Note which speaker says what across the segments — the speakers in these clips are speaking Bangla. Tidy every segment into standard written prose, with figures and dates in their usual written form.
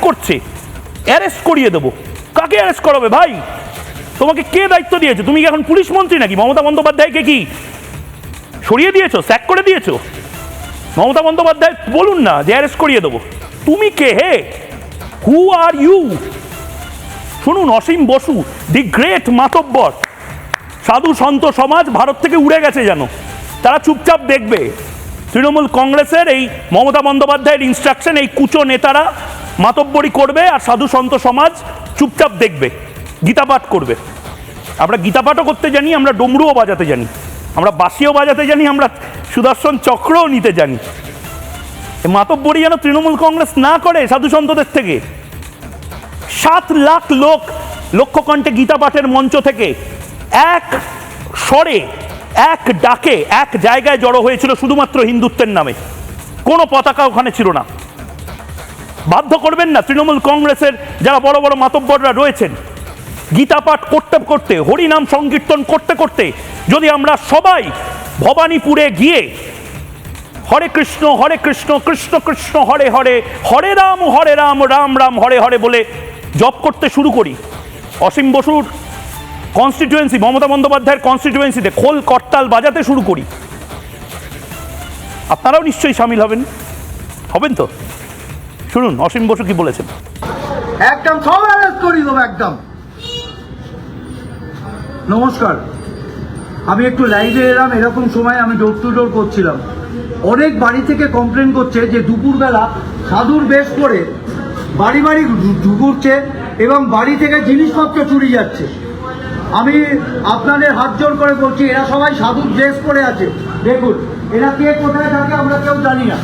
Speaker 1: করছে, অ্যারেস্ট করিয়ে দেবো। কাকে অ্যারেস্ট করাবে ভাই? তোমাকে কে দায়িত্ব দিয়েছে? তুমি কি এখন পুলিশ মন্ত্রী নাকি? মমতা বন্দ্যোপাধ্যায়কে কি সরিয়ে দিয়েছো, স্যাক করে দিয়েছো? মমতা বন্দ্যোপাধ্যায় বলুন না যে অ্যারেস্ট করিয়ে দেবো। তুমি কে হে? হু আর ইউ? শুনুন, অসীম বসু, দি গ্রেট মাতব্বর, সাধু সন্ত সমাজ ভারত থেকে উড়ে গেছে যেন, তারা চুপচাপ দেখবে তৃণমূল কংগ্রেসের এই মমতা বন্দ্যোপাধ্যায়ের ইনস্ট্রাকশন, এই কুচো নেতারা মাতব্বরি করবে আর সাধু সন্ত সমাজ চুপচাপ দেখবে, গীতাপাঠ করবে। আমরা গীতাপাঠও করতে জানি, আমরা ডমরুও বাজাতে জানি, আমরা বাঁশিও বাজাতে জানি, আমরা সুদর্শন চক্রও নিতে জানি। মাতব্বরি যেন তৃণমূল কংগ্রেস না করে সাধু সন্তদের থেকে। 7 লাখ লোক লক্ষ্যকণ্ঠে গীতাপাঠের মঞ্চ থেকে এক স্বরে, এক ডাকে, এক জায়গায় জড়ো হয়েছিল শুধুমাত্র হিন্দুত্বের নামে। কোনো পতাকা ওখানে ছিল না। বাধ্য করবেন না তৃণমূল কংগ্রেসের যারা বড় বড় মাতব্বররা রয়েছেন, গীতাপাঠ করতে করতে, হরিনাম সংকীর্তন করতে করতে যদি আমরা সবাই ভবানীপুরে গিয়ে হরে কৃষ্ণ কৃষ্ণ কৃষ্ণ হরে হরে, হরে রাম রাম রাম হরে হরে বলে জপ করতে শুরু করি, অসীম বসুর কনস্টিটিউয়েন্সি, মমতা বন্দ্যোপাধ্যায়ের কনস্টিটিউয়েন্সিতে খোল করতাল বাজাতে শুরু করি, আপনারাও নিশ্চয়ই সামিল হবেন তো? শুনুন অসীম বসু কি বলেছেন।
Speaker 2: একদম সব অ্যারেস্ট করে দেবো একদম। নমস্কার, আমি একটু লাইভে এলাম, এরকম সময় আমি ডোর টু ডোর করছিলাম। অনেক বাড়ি থেকে কমপ্লেন করছে যে দুপুরবেলা সাধুর বেশ করে বাড়ি বাড়ি ঢুকুচ্ছে এবং বাড়ি থেকে জিনিসপত্র চুরি যাচ্ছে। আমি আপনাদের হাত জোর করে বলছি, এরা সবাই সাধুর ড্রেস পরে আছে। দেখুন এরা কে কোথায় থাকে আমরা কেউ জানি না,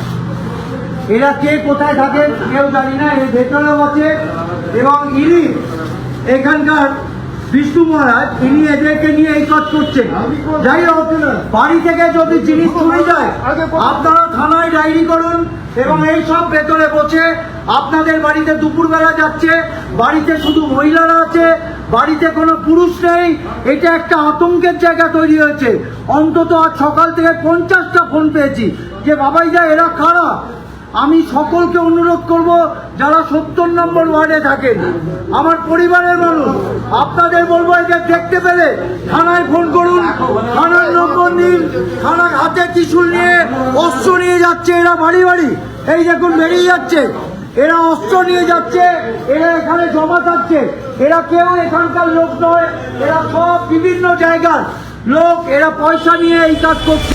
Speaker 2: এরা কে কোথায় থাকে কেউ জানি না। এর ভেতরেও আছে এবং ইনি এখানকার বিষ্ণু মহারাজ, ইনি এদেরকে নিয়ে এই কাজ করছেন। যাই হোক, বাড়ি থেকে যদি জিনিস চুরি যায় আপনারা থানায় ডায়েরি করুন এবং এই সব ভেতরে বসে আপনাদের বাড়িতে দুপুরবেলা যাচ্ছে, বাড়িতে শুধু মহিলারা আছে, বাড়িতে কোনো পুরুষ নেই। এটা একটা আতঙ্কের জায়গা তৈরি হয়েছে। অন্তত আজ সকাল থেকে 50টা ফোন পেয়েছি যে বাবাইদা এরা কারা। আমি সকলকে অনুরোধ করব যারা 70 নম্বর ওয়ার্ডে থাকেন, আমার পরিবারের মানুষ, আপনাদের বলবো এদের দেখতে পেলে থানায় ফোন করুন, থানার নম্বর নিন। থানার হাতে ত্রিশূল নিয়ে অস্ত্র নিয়ে যাচ্ছে এরা বাড়ি বাড়ি, এই দেখুন বেরিয়ে যাচ্ছে, এরা অস্ত্র নিয়ে যাচ্ছে, এরা এখানে জমা থাকছে। এরা কেউ এখানকার লোক নয়, এরা সব বিভিন্ন জায়গার লোক, এরা পয়সা নিয়ে এই কাজ করছে।